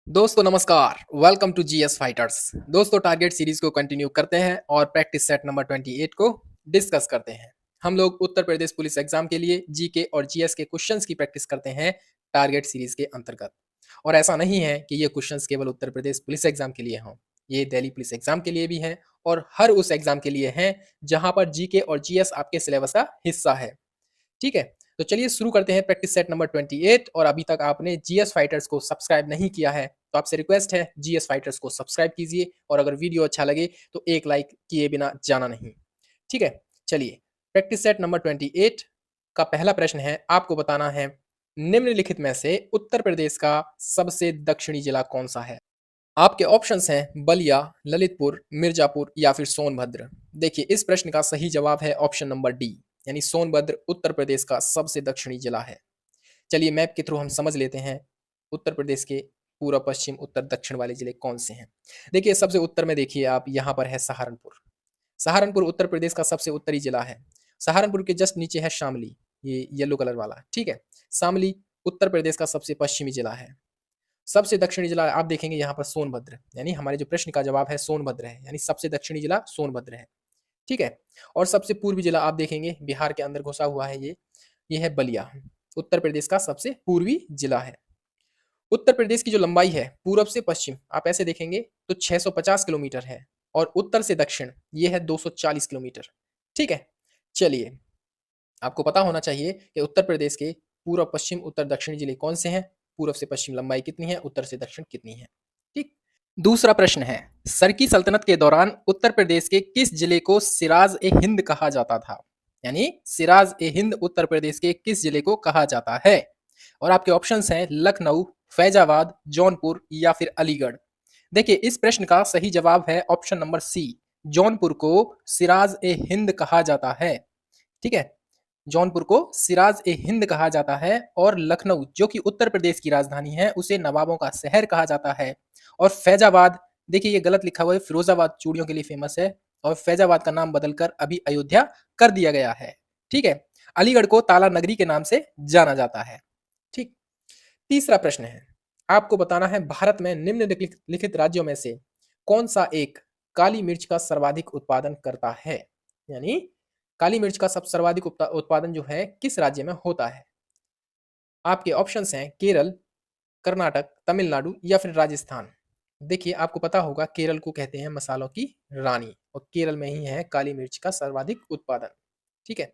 दोस्तों नमस्कार, welcome to GS fighters. दोस्तों टारगेट सीरीज को कंटिन्यू करते हैं और प्रैक्टिस सेट नंबर 28 को डिस्कस करते हैं। हम लोग उत्तर प्रदेश पुलिस एग्जाम के लिए जीके और जीएस के क्वेश्चंस की प्रैक्टिस करते हैं टारगेट सीरीज के अंतर्गत। और ऐसा नहीं है कि ये क्वेश्चंस केवल उत्तर प्रदेश पुलिस एग्जाम के लिए हों, ये दिल्ली पुलिस एग्जाम के लिए भी हैं और हर उस एग्जाम के लिए हैं जहां पर जीके और जीएस आपके सिलेबस का हिस्सा है। ठीक है, तो चलिए शुरू करते हैं प्रैक्टिस सेट नंबर 28। और अभी तक आपने जीएस फाइटर्स को सब्सक्राइब नहीं किया है तो आपसे रिक्वेस्ट है जीएस फाइटर्स को सब्सक्राइब कीजिए और अगर वीडियो अच्छा लगे तो एक लाइक किए बिना जाना नहीं। ठीक है, चलिए प्रैक्टिस सेट नंबर 28 का पहला प्रश्न है, आपको बताना है निम्नलिखित में से उत्तर प्रदेश का सबसे दक्षिणी जिला कौन सा है। आपके ऑप्शंस हैं बलिया, ललितपुर, मिर्जापुर या फिर सोनभद्र। देखिए इस प्रश्न का सही जवाब है ऑप्शन नंबर डी, यानी सोनभद्र उत्तर प्रदेश का सबसे दक्षिणी जिला है। चलिए मैप के थ्रू हम समझ लेते हैं उत्तर प्रदेश के पूर्व, पश्चिम, उत्तर, दक्षिण वाले जिले कौन से हैं। देखिए सबसे उत्तर में देखिए आप, यहाँ पर है सहारनपुर। सहारनपुर उत्तर प्रदेश का सबसे उत्तरी जिला है। सहारनपुर के जस्ट नीचे है शामली, ये येलो कलर वाला, ठीक है। शामली उत्तर प्रदेश का सबसे पश्चिमी जिला है। सबसे दक्षिणी जिला आप देखेंगे यहाँ पर सोनभद्र, यानी हमारे जो प्रश्न का जवाब है सोनभद्र है, यानी सबसे दक्षिणी जिला सोनभद्र है। ठीक है, और सबसे पूर्वी जिला आप देखेंगे बिहार के अंदर घुसा हुआ है, ये है बलिया, उत्तर प्रदेश का सबसे पूर्वी जिला है। उत्तर प्रदेश की जो लंबाई है पूरब से पश्चिम आप ऐसे देखेंगे तो 650 किलोमीटर है और उत्तर से दक्षिण ये है 240 किलोमीटर। ठीक है, चलिए आपको पता होना चाहिए कि उत्तर प्रदेश के पूर्व, पश्चिम, उत्तर, दक्षिण जिले कौन से हैं, पूर्व से पश्चिम लंबाई कितनी है, उत्तर से दक्षिण कितनी है। ठीक, दूसरा प्रश्न है, सरकी सल्तनत के दौरान उत्तर प्रदेश के किस जिले को सिराज ए हिंद कहा जाता था, यानी सिराज ए हिंद उत्तर प्रदेश के किस जिले को कहा जाता है। और आपके ऑप्शंस हैं लखनऊ, फैजाबाद, जौनपुर या फिर अलीगढ़। देखिए इस प्रश्न का सही जवाब है ऑप्शन नंबर सी, जौनपुर को सिराज ए हिंद कहा जाता है। ठीक है, जौनपुर को सिराज ए हिंद कहा जाता है और लखनऊ जो कि उत्तर प्रदेश की राजधानी है उसे नवाबों का शहर कहा जाता है। और फैजाबाद, देखिए ये गलत लिखा हुआ है, फिरोजाबाद चूड़ियों के लिए फेमस है और फैजाबाद का नाम बदलकर अभी अयोध्या कर दिया गया है। ठीक है, अलीगढ़ को ताला नगरी के नाम से जाना जाता है। ठीक, तीसरा प्रश्न है, आपको बताना है भारत में निम्नलिखित राज्यों में से कौन सा एक काली मिर्च का सर्वाधिक उत्पादन करता है, यानी काली मिर्च का सब सर्वाधिक उत्पादन जो है किस राज्य में होता है। आपके ऑप्शंस हैं केरल, कर्नाटक, तमिलनाडु या फिर राजस्थान। देखिए आपको पता होगा केरल को कहते हैं मसालों की रानी और केरल में ही है काली मिर्च का सर्वाधिक उत्पादन। ठीक है,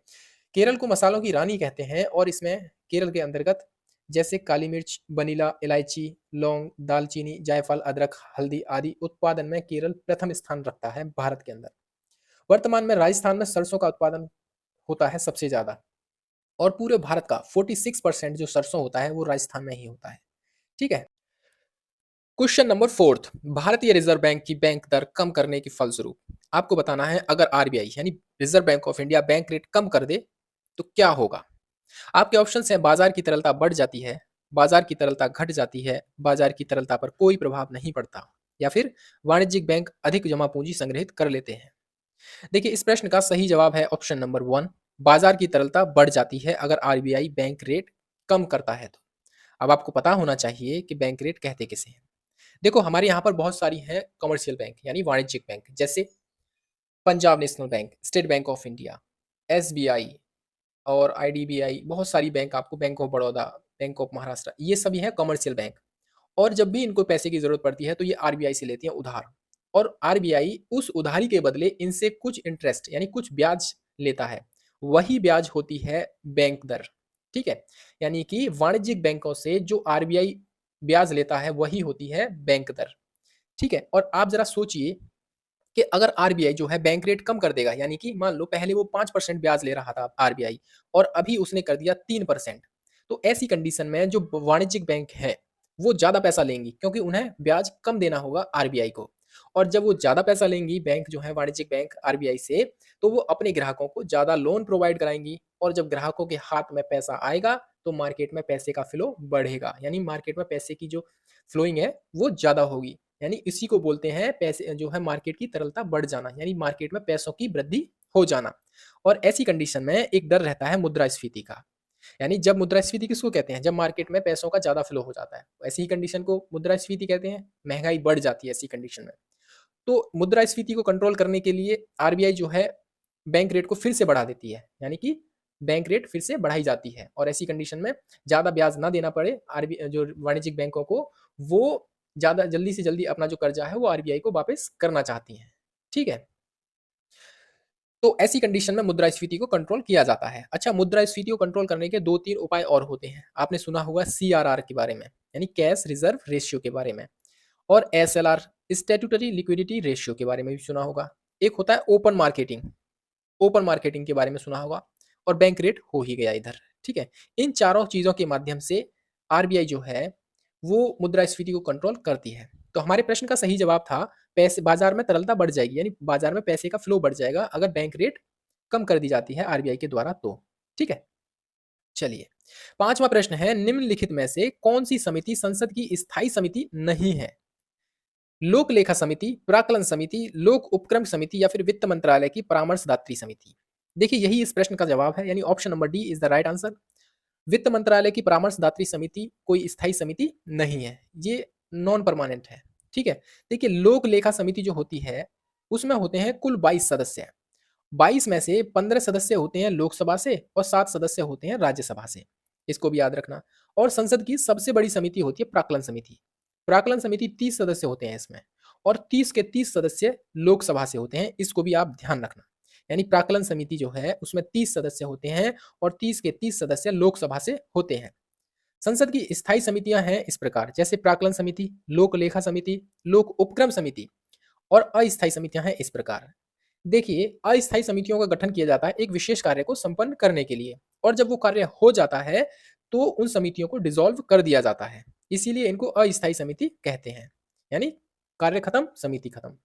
केरल को मसालों की रानी कहते हैं और इसमें केरल के अंतर्गत जैसे काली मिर्च, वनीला, इलायची, लौंग, दालचीनी, जायफल, अदरक, हल्दी आदि उत्पादन में केरल प्रथम स्थान रखता है भारत के अंदर। वर्तमान में राजस्थान में सरसों का उत्पादन होता है सबसे ज्यादा और पूरे भारत का 46% जो सरसों होता है वो राजस्थान में ही होता है। ठीक है, क्वेश्चन नंबर फोर्थ, भारतीय रिजर्व बैंक की बैंक दर कम करने के फलस्वरूप आपको बताना है अगर आरबीआई यानी reserve bank of India bank rate कम कर दे तो क्या होगा। आपके ऑप्शन हैं बाजार की तरलता बढ़ जाती है, बाजार की तरलता घट जाती है, बाजार की तरलता पर कोई प्रभाव नहीं पड़ता या फिर वाणिज्यिक बैंक अधिक जमा पूंजी संग्रहित कर लेते हैं। देखिए इस प्रश्न का सही जवाब है ऑप्शन नंबर वन, बाजार की तरलता बढ़ जाती है अगर आरबीआई बैंक रेट कम करता है तो। अब आपको पता होना चाहिए कि बैंक रेट कहते किसे हैं। देखो हमारे यहाँ पर बहुत सारी हैं कमर्शियल बैंक यानी वाणिज्यिक बैंक, जैसे Punjab national bank, state bank of India, SBI और आईडीबीआई, बहुत सारी बैंक आपको, bank of Baroda, bank of Maharashtra, ये सभी हैं कमर्शियल बैंक। और जब भी इनको पैसे की जरूरत पड़ती है तो ये आरबीआई से लेती हैं उधार और आरबीआई उस उधारी के बदले इनसे कुछ इंटरेस्ट यानी कुछ ब्याज लेता है, वही ब्याज होती है बैंक दर। ठीक है, यानी कि वाणिज्यिक बैंकों से जो आरबीआई ब्याज लेता है वही होती है बैंक दर। ठीक है, और आप जरा सोचिए कि अगर आरबीआई जो है बैंक रेट कम कर देगा, यानी कि मान लो पहले वो 5% ब्याज ले रहा था आरबीआई और अभी उसने कर दिया 3%, तो ऐसी कंडीशन में जो वाणिज्यिक बैंक है वो ज्यादा पैसा लेंगी क्योंकि उन्हें ब्याज कम देना होगा आरबीआई को। और जब वो ज्यादा पैसा लेंगी बैंक जो है वाणिज्यिक बैंक आरबीआई से, तो वो अपने ग्राहकों को ज्यादा लोन प्रोवाइड कराएंगी और जब ग्राहकों के हाथ में पैसा आएगा तो मार्केट में पैसे का फ्लो बढ़ेगा, यानी मार्केट में पैसे की जो फ्लोइंग है वो ज्यादा होगी, यानी इसी को बोलते हैं पैसे जो है मार्केट की तरलता बढ़ जाना, यानी मार्केट में पैसों की वृद्धि हो जाना। और ऐसी कंडीशन में एक डर रहता है मुद्रास्फीति का। यानी जब मुद्रास्फीति किसको कहते हैं? जब मार्केट में पैसों का ज़्यादा फ्लो हो जाता है। ऐसी ही कंडीशन को मुद्रास्फीति कहते हैं, महँगाई बढ़ जाती है ऐसी कंडीशन में। तो मुद्रास्फीति को कंट्रोल करने के लिए आरबीआई जो है बैंक रेट को फिर से बढ़ा देती है, यानी कि बैंक रेट फिर से बढ़ाई जाती है और ऐसी कंडीशन में ज़्यादा ब्याज ना देना पड़े आरबी जो वाणिज्यिक बैंकों को, वो ज़्यादा जल्दी से जल्दी अपना जो कर्जा है वो आरबीआई को वापस करना चाहती हैं। ठीक है? तो ऐसी कंडीशन में मुद्रास्फीति को कंट्रोल किया जाता है। अच्छा, मुद्रास्फीति को कंट्रोल करने के 2-3 उपाय और होते हैं। आपने सुना होगा सीआरआर के बारे में, यानी कैश रिजर्व रेशियो के बारे में, और एसएलआर स्टैट्यूटरी लिक्विडिटी रेशियो के बारे में भी सुना होगा। एक होता है ओपन मार्केटिंग, ओपन मार्केटिंग के बारे में सुना होगा, और बैंक रेट हो ही गया इधर। ठीक है? इन चारों चीज़ों के माध्यम से आरबीआई जो है वो मुद्रास्फीति को कंट्रोल करती है। तो हमारे प्रश्न का सही जवाब था पैसे बाजार में तरलता बढ़ जाएगी, यानी बाजार में पैसे का फ्लो बढ़ जाएगा अगर बैंक रेट कम कर दी जाती है आरबीआई के द्वारा तो। ठीक है? चलिए, 5वां प्रश्न है, निम्नलिखित में से कौन-सी समिति संसद की स्थायी समिति नहीं है? लोक लेखा समिति, प्राक्कलन समिति, लोक उपक्रम समिति या फिर वित्त मंत्रालय की परामर्शदात्री समिति? देखिए, यही इस प्रश्न का जवाब है, यानी option number D is the right answer. वित्त मंत्रालय की परामर्शदात्री समिति कोई स्थायी समिति नहीं है, ये नॉन परमानेंट है। ठीक है? देखिए, लोक लेखा समिति जो होती है, उसमें होते हैं कुल 22 सदस्य। 22 में से 15 सदस्य होते हैं लोकसभा से और 7 सदस्य होते हैं राज्यसभा से। इसको भी याद रखना। और संसद की सबसे बड़ी समिति होती है प्राक्कलन समिति। प्राक्कलन समिति 30 सदस्य होते हैं इसमें, और 30 के 30 सदस्य लोकसभा से होते हैं, इसको भी आप ध्यान रखना। यानी प्राक्कलन समिति जो है उसमें 30 सदस्य होते हैं और 30 के 30 सदस्य लोकसभा से होते हैं। संसद की स्थायी समितियां हैं इस प्रकार, जैसे प्राक्कलन समिति, लोक लेखा समिति, लोक उपक्रम समिति, और अस्थायी समितियां हैं इस प्रकार। देखिए, अस्थायी समितियों का गठन किया जाता है एक विशेष कार्य को संपन्न करने के लिए, और जब वो कार्य हो जाता है तो उन समितियों को डिसॉल्व कर दिया जाता है, इसीलिए इनको अस्थायी समिति कहते हैं। यानी कार्य खत्म, समिति खत्म।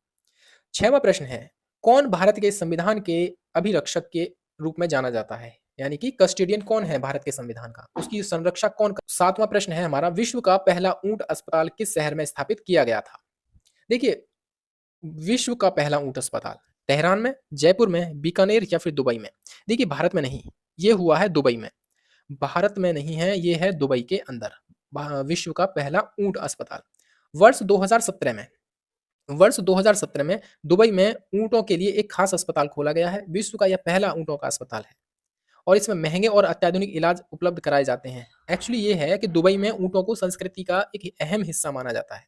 6वां प्रश्न है, कौन भारत के संविधान के अभिरक्षक के रूप में जाना जाता है? यानी कि कस्टोडियन कौन है भारत के संविधान का, उसकी संरक्षक कौन? 7वां प्रश्न है हमारा, विश्व का पहला ऊंट अस्पताल किस शहर में स्थापित किया गया था? देखिए, विश्व का पहला ऊंट अस्पताल तेहरान में, जयपुर में, बीकानेर या फिर दुबई में? देखिए, भारत में नहीं, ये हुआ है दुबई में। भारत में नहीं है, ये है दुबई के अंदर विश्व का पहला ऊंट अस्पताल। वर्ष 2017 में वर्ष 2017 में दुबई में ऊंटों के लिए एक खास अस्पताल खोला गया है। विश्व का यह पहला ऊंटों का अस्पताल है और इसमें महंगे और अत्याधुनिक इलाज उपलब्ध कराए जाते हैं। एक्चुअली ये है कि दुबई में ऊंटों को संस्कृति का एक अहम हिस्सा माना जाता है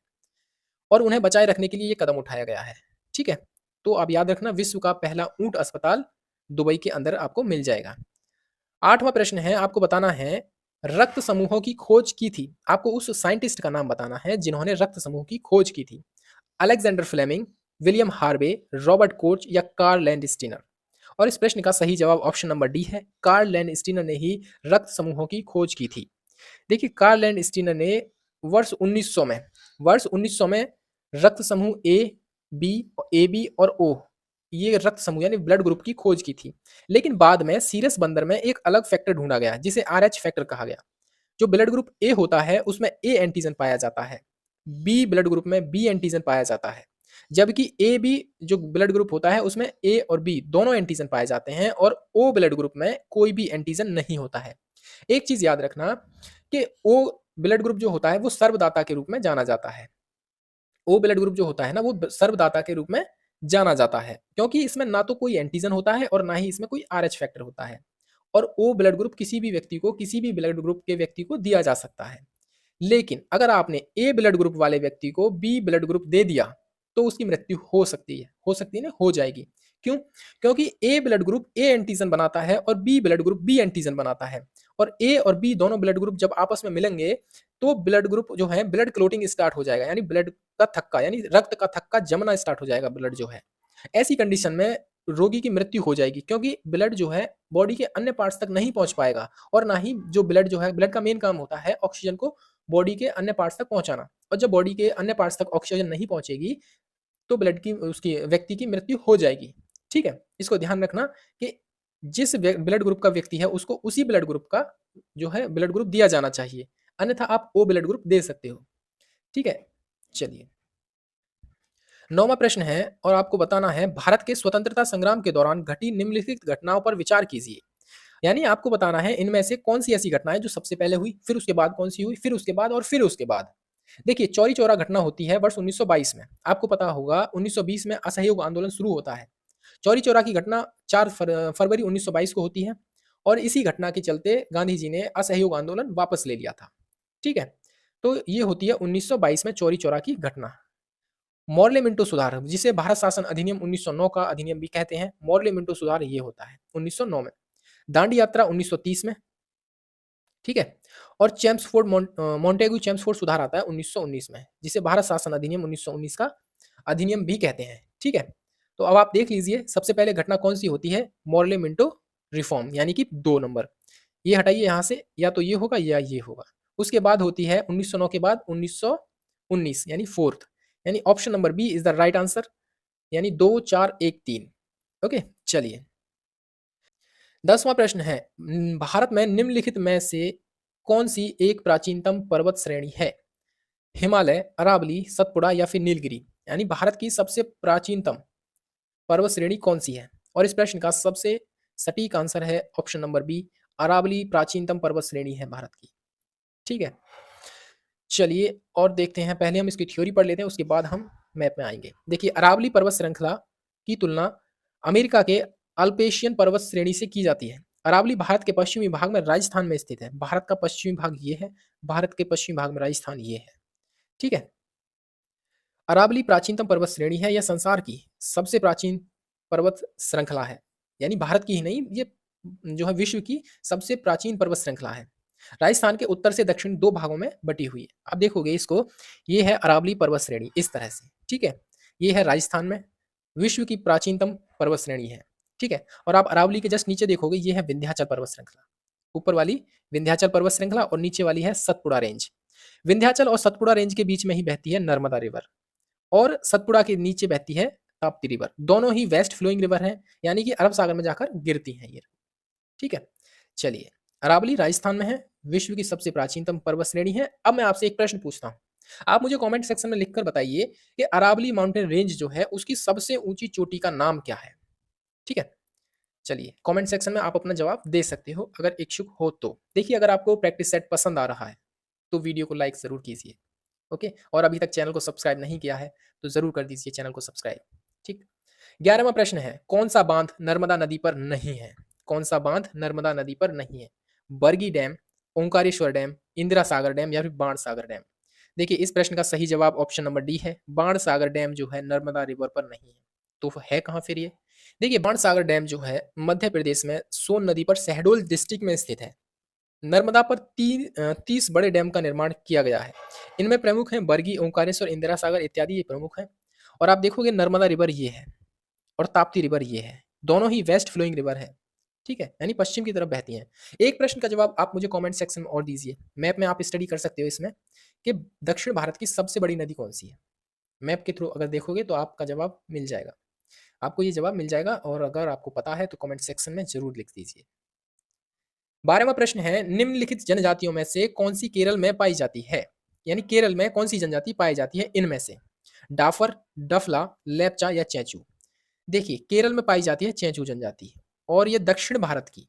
और उन्हें बचाए रखने के लिए ये कदम उठाया गया है। ठीक है? तो आप याद रखना, विश्व का पहला ऊंट अस्पताल दुबई के अंदर आपको मिल जाएगा। 8वां प्रश्न है, आपको बताना है रक्त समूहों की खोज की थी। आपको उस साइंटिस्ट का नाम बताना है जिन्होंने रक्त समूह की खोज की थी। Alexander Fleming, William Harvey, Robert Koch या कार्ल लैंडस्टीनर? और इस प्रश्न का सही जवाब ऑप्शन नंबर डी है, कार्ल लैंडस्टीनर ने ही रक्त समूहों की खोज की थी। देखिए, कार्ल लैंडस्टीनर ने वर्ष 1900 में रक्त समूह ए बी और ओ, ये रक्त समूह यानी ब्लड ग्रुप की खोज की थी। लेकिन बाद में सीरस बंदर में एक अलग फैक्टर ढूंढा गया जिसे आरएच फैक्टर कहा गया। जो ब्लड ग्रुप ए होता है उसमें ए एंटीजन पाया जाता है, बी ब्लड ग्रुप में बी एंटीजन पाया जाता है, जबकि ए बी जो ब्लड ग्रुप होता है उसमें ए और बी दोनों एंटीजन पाए जाते हैं और ओ ब्लड ग्रुप में कोई भी एंटीजन नहीं होता है। एक चीज याद रखना कि ओ ब्लड ग्रुप जो होता है वो सर्वदाता के रूप में जाना जाता है। ओ ब्लड ग्रुप जो होता है ना वो सर्वदाता के रूप में जाना जाता है, क्योंकि इसमें ना तो कोई एंटीजन होता है और ना ही इसमें कोई आरएच फैक्टर होता है। और ओ ब्लड ग्रुप किसी भी व्यक्ति को, किसी भी ब्लड ग्रुप के व्यक्ति को दिया जा सकता है। लेकिन अगर आपने ए ब्लड ग्रुप वाले व्यक्ति को बी ब्लड ग्रुप दे दिया तो उसकी मृत्यु हो सकती है ना, हो जाएगी। क्यों? क्योंकि A blood group A antigen बनाता है और B blood group B antigen बनाता है, और ए और बी दोनों ब्लड ग्रुप जब आपस में मिलेंगे तो ब्लड ग्रुप जो है ब्लड क्लोटिंग स्टार्ट हो जाएगा, यानी ब्लड का थक्का यानी रक्त का थक्का जमना स्टार्ट हो जाएगा ब्लड जो है। ऐसी कंडीशन में रोगी की मृत्यु हो जाएगी, क्योंकि ब्लड जो है बॉडी के अन्य पार्ट्स तक नहीं पहुंच पाएगा, और ना ही जो ब्लड जो है, ब्लड का मेन काम होता है ऑक्सीजन को बॉडी के अन्य पार्ट्स तक पहुंचाना, और जब बॉडी के अन्य पार्ट्स तक ऑक्सीजन नहीं पहुंचेगी तो ब्लड की उसकी व्यक्ति की मृत्यु हो जाएगी। ठीक है? इसको ध्यान रखना कि जिस ब्लड ग्रुप का व्यक्ति है उसको उसी ब्लड ग्रुप का जो है ब्लड ग्रुप दिया जाना चाहिए, अन्यथा आप ओ ब्लड ग्रुप दे सकते हो। ठीक है? चलिए, 9वां प्रश्न है और आपको बताना है भारत के स्वतंत्रता संग्राम के दौरान घटी निम्नलिखित घटनाओं पर विचार कीजिए। यानी आपको बताना है इनमें से कौन-सी ऐसी घटना है जो सबसे पहले हुई, फिर उसके बाद कौन-सी हुई, फिर उसके बाद और फिर उसके बाद। देखिए, चौरी चौरा घटना होती है वर्ष 1922 में। आपको पता होगा 1920 में असहयोग आंदोलन शुरू होता है। चौरी चौरा की घटना 4 फरवरी 1922 को होती है और इसी घटना के चलते गांधी जी ने असहयोग आंदोलन वापस ले लिया था। ठीक है? तो ये होती है 1922 में चौरी चौरा की घटना। मॉर्ले मिंटो सुधार जिसे भारत शासन अधिनियम 1909 का अधिनियम भी कहते हैं, मॉर्ले मिंटो सुधार ये होता है 1909 में। दांडी यात्रा 1930 में, ठीक है? और मोंटेगू चेम्सफोर्ड सुधार आता है 1919 में, जिसे भारत शासन अधिनियम 1919 का अधिनियम भी कहते हैं, ठीक है? तो अब आप देख लीजिए सबसे पहले घटना कौन-सी होती है? मॉर्ले मिंटो रिफॉर्म यानी कि 2 नंबर। ये हटाइए यहाँ से, या तो ये होगा या ये होगा। उसके बाद होती है 1909 के बाद 1919 यानी 4th, यानी option number B is the right answer, यानी 2, 4, 1, 3। ओके, चलिए। 10वां प्रश्न है भारत में निम्नलिखित में से कौन-सी एक प्राचीनतम पर्वत श्रेणी है? हिमालय, अरावली, सतपुड़ा या फिर नीलगिरी? यानी भारत की सबसे प्राचीनतम पर्वत श्रेणी कौन-सी है? और इस प्रश्न का सबसे सटीक आंसर है ऑप्शन नंबर बी, अरावली प्राचीनतम पर्वत श्रेणी है भारत की। ठीक है? चलिए और देखते हैं, पहले हम इसकी थ्योरी पढ़ लेते हैं, उसके बाद हम मैप में आएँगे। देखिए, अरावली पर्वत श्रृंखला की तुलना अमेरिका के अल्पेशियन पर्वत श्रेणी से की जाती है। अरावली भारत के पश्चिमी भाग में राजस्थान में स्थित है। भारत का पश्चिमी भाग ये है, भारत के पश्चिमी भाग में राजस्थान ये है। ठीक है? अरावली प्राचीनतम पर्वत श्रेणी है, यह संसार की सबसे प्राचीन पर्वत श्रृंखला है। यानी भारत की ही नहीं, ये जो है विश्व की सबसे प्राचीन पर्वत श्रृंखला है। राजस्थान के उत्तर से दक्षिण 2 भागों में बटी हुई है। आप देखोगे इसको, ये है अरावली पर्वत श्रेणी इस तरह से, ठीक है? ये है राजस्थान में, विश्व की प्राचीनतम पर्वत श्रेणी है, ठीक है? और आप अरावली के जस्ट नीचे देखोगे, ये है विंध्याचल पर्वत श्रृंखला। ऊपर वाली विंध्याचल पर्वत श्रृंखला और नीचे वाली है सतपुड़ा रेंज। विंध्याचल और सतपुड़ा रेंज के बीच में ही बहती है नर्मदा रिवर और सतपुड़ा के नीचे बहती है ताप्ती रिवर। दोनों ही वेस्ट फ्लोइंग रिवर हैं, यानी कि अरब सागर में जाकर गिरती हैं ये, ठीक है? चलिए, अरावली राजस्थान में है, विश्व की सबसे प्राचीनतम पर्वत श्रेणी है। अब मैं आपसे एक प्रश्न पूछता हूँ, आप मुझे कमेंट सेक्शन में लिखकर बताइए कि अरावली माउंटेन रेंज जो है उसकी सबसे ऊंची चोटी का नाम क्या है? ठीक है? चलिए, कमेंट सेक्शन में आप अपना जवाब दे सकते हो अगर इच्छुक हो तो। देखिए, अगर आपको प्रैक्टिस सेट पसंद आ रहा है तो वीडियो को लाइक ज़रूर कीजिए, ओके? और अभी तक चैनल को सब्सक्राइब नहीं किया है तो ज़रूर कर दीजिए चैनल को सब्सक्राइब, ठीक? 11वां प्रश्न है, कौन-सा बांध नर्मदा नदी पर नहीं है? कौन-सा बांध नर्मदा नदी पर नहीं है? Bargi dam, Omkareshwar dam, Indira Sagar dam या फिर बाणसागर डैम? देखिए, इस प्रश्न का सही जवाब ऑप्शन नंबर डी है, बाणसागर डैम जो है नर्मदा रिवर पर नहीं है। तो है कहाँ फिर ये? देखिए, बाणसागर डैम जो है मध्य प्रदेश में सोन नदी पर शहडोल डिस्ट्रिक्ट में स्थित है। नर्मदा पर 30 बड़े डैम का निर्माण किया गया है। इनमें प्रमुख हैं बरगी, ओंकारेश्वर, इंदिरा सागर इत्यादि, ये प्रमुख हैं। और आप देखोगे नर्मदा रिवर ये है और ताप्ती रिवर ये है। दोनों ही वेस्ट फ्लोइंग रिवर है, ठीक है? यानी पश्चिम की तरफ बहती हैं। एक प्रश्न का जवाब आप मुझे कमेंट सेक्शन में और दीजिए। मैप में आप स्टडी कर सकते हो इसमें कि दक्षिण भारत की सबसे बड़ी नदी कौन-सी है? मैप के थ्रू अगर देखोगे तो आपका जवाब मिल जाएगा। आपको ये जवाब मिल जाएगा और अगर आपको पता है तो कमेंट सेक्शन में ज़रूर लिख दीजिए। 12वां प्रश्न है, निम्नलिखित जनजातियों में से कौन-सी केरल में पाई जाती है? यानी केरल में कौन-सी जनजाति पाई जाती है इनमें से? डाफर, डफला, लेप्चा या चेंचू? देखिए, केरल में पाई जाती है चेंचू जनजाति और ये दक्षिण भारत की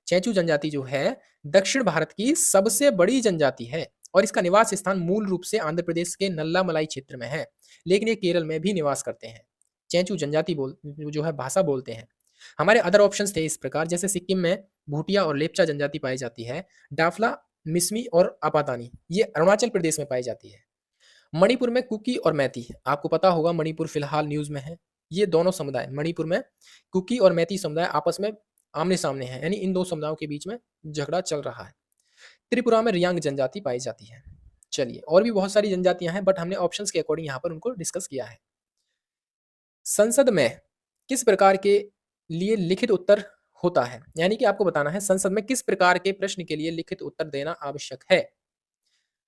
चेंचू जनजाति जो है दक्षिण भारत की सबसे बड़ी जनजाति है और इसका निवास स्थान मूल रूप से आंध्र प्रदेश के नल्लामलाई क्षेत्र में है, लेकिन ये केरल में भी निवास करते हैं। चेंचू जनजाति जो है भाषा बोलते हैं। हमारे अदर ऑप्शंस थे इस प्रकार, जैसे सिक्किम में भूटिया और लेप्चा जनजाति पाई जाती है, डाफला, मिसमी और आपातानी ये अरुणाचल प्रदेश में पाई जाती है। मणिपुर में कुकी और मैती, आपको पता होगा मणिपुर फिलहाल न्यूज़ में है। ये दोनों समुदाय मणिपुर में कुकी और मैती समुदाय आपस में आमने-सामने हैं, यानी इन 2 समुदायों के बीच में झगड़ा चल रहा है। त्रिपुरा में रियांग जनजाति पाई जाती है। चलिए, और भी बहुत सारी जनजातियाँ हैं बट हमने ऑप्शंस के अकॉर्डिंग यहाँ पर उनको डिस्कस किया है। संसद में किस प्रकार के लिए लिखित उत्तर होता है? यानी कि आपको बताना है संसद में किस प्रकार के प्रश्न के लिए लिखित उत्तर देना आवश्यक है?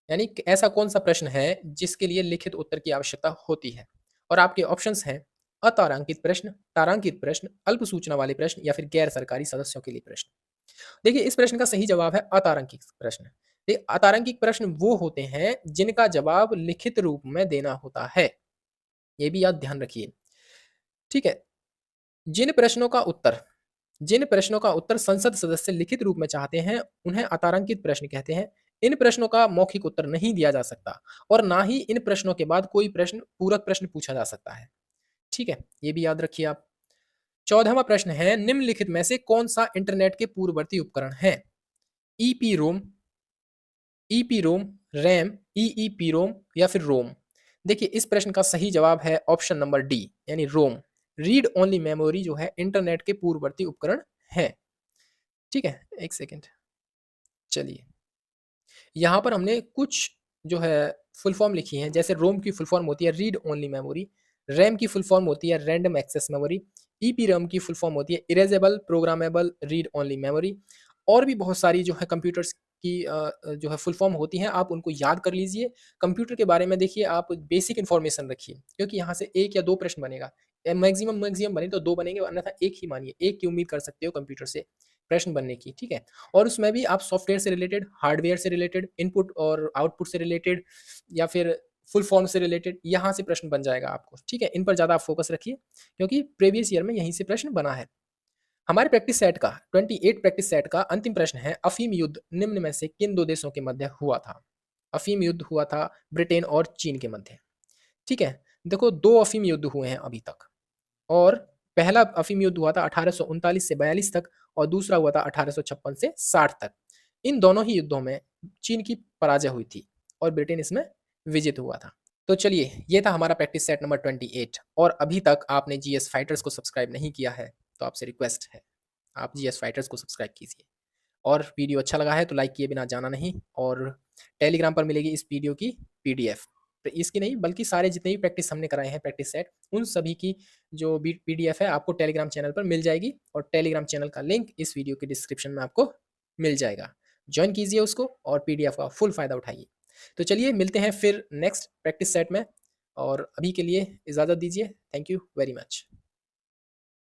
यानी कि ऐसा कौन-सा प्रश्न है जिसके लिए लिखित उत्तर की आवश्यकता होती है? और आपके ऑप्शंस हैं अतारांकित प्रश्न, तारांकित प्रश्न, अल्प सूचना वाले प्रश्न या फिर गैर सरकारी सदस्यों के लिए प्रश्न। देखिए, इस प्रश्न का सही जवाब है अतारांकित प्रश्न। अतारांकित प्रश्न वो होते हैं जिनका जवाब लिखित रूप में देना होता है। ये भी याद ध्यान रखिए। ठीक है। जिन प्रश्नों का उत्तर जिन प्रश्नों का उत्तर संसद सदस्य लिखित रूप में चाहते हैं, उन्हें अतारांकित प्रश्न कहते हैं। इन प्रश्नों का मौखिक उत्तर नहीं दिया जा सकता और ना ही इन प्रश्नों के बाद कोई प्रश्न पूरक प्रश्न पूछा जा सकता है। ठीक है, ये भी याद रखिए आप। 14वां प्रश्न है, निम्नलिखित में से कौन सा इंटरनेट के पूर्ववर्ती उपकरण है? ईपी रोम, ईपी रोम, रैम, ईईपी रोम या फिर रोम? देखिए, इस प्रश्न का सही जवाब है ऑप्शन नंबर डी, यानी रोम। रीड ओनली मेमोरी जो है इंटरनेट के पूर्ववर्ती उपकरण है। ठीक है, एक सेकेंड, चलिए। यहाँ पर हमने कुछ जो है फुल फॉर्म लिखी है, जैसे रोम की फुल फॉर्म होती है रीड ओनली मेमोरी, रैम की फुल फॉर्म होती है random access memory, EP RAM की फुल फॉर्म होती है erasable programmable read only memory. और भी बहुत सारी जो है कंप्यूटर्स की जो है फुल फॉर्म होती हैं, आप उनको याद कर लीजिए। कंप्यूटर के बारे में देखिए, आप बेसिक इन्फॉर्मेशन रखिए, क्योंकि यहाँ से एक या दो प्रश्न बनेगा। मैक्सिमम मैक्सिमम बने तो दो बनेंगे, अन्यथा एक ही मानिए, एक की उम्मीद कर सकते हो कंप्यूटर से प्रश्न बनने की। ठीक है, और उसमें भी आप सॉफ्टवेयर से रिलेटेड, हार्डवेयर से रिलेटेड, इनपुट और आउटपुट से रिलेटेड या फिर फुल फॉर्म से रिलेटेड, यहाँ से प्रश्न बन जाएगा आपको। ठीक है, इन पर ज़्यादा आप फोकस रखिए, क्योंकि प्रीवियस ईयर में यहीं से प्रश्न बना है। हमारे प्रैक्टिस सेट का 28 प्रैक्टिस सेट का अंतिम प्रश्न है, अफीम युद्ध निम्न में से किन दो देशों के मध्य हुआ था? अफीम युद्ध हुआ था ब्रिटेन और चीन के मध्य। ठीक है, देखो, दो अफीम युद्ध हुए हैं अभी तक, और पहला अफीम युद्ध हुआ था 1839 से 42 तक, और दूसरा हुआ था 1856 से 60 तक। इन दोनों ही युद्धों में चीन की पराजय हुई थी और ब्रिटेन इसमें विजित हुआ था। तो चलिए, ये था हमारा प्रैक्टिस सेट नंबर 28, और अभी तक आपने जीएस फाइटर्स को सब्सक्राइब नहीं किया है तो आपसे रिक्वेस्ट है, आप जीएस फाइटर्स को सब्सक्राइब कीजिए। और वीडियो अच्छा लगा है तो लाइक किए बिना जाना नहीं, और टेलीग्राम पर मिलेगी इस वीडियो की पीडीएफ, तो इसकी नहीं बल्कि सारे जितने भी प्रैक्टिस हमने कराए हैं प्रैक्टिस सेट, उन सभी की जो पीडीएफ है आपको टेलीग्राम चैनल पर मिल जाएगी, और टेलीग्राम चैनल का लिंक इस वीडियो के डिस्क्रिप्शन में आपको मिल जाएगा। ज्वाइन कीजिए उसको और पीडीएफ का फुल फायदा उठाइए। तो चलिए, मिलते हैं फिर नेक्स्ट प्रैक्टिस सेट में, और अभी के लिए इजाज़त दीजिए। Thank you very much.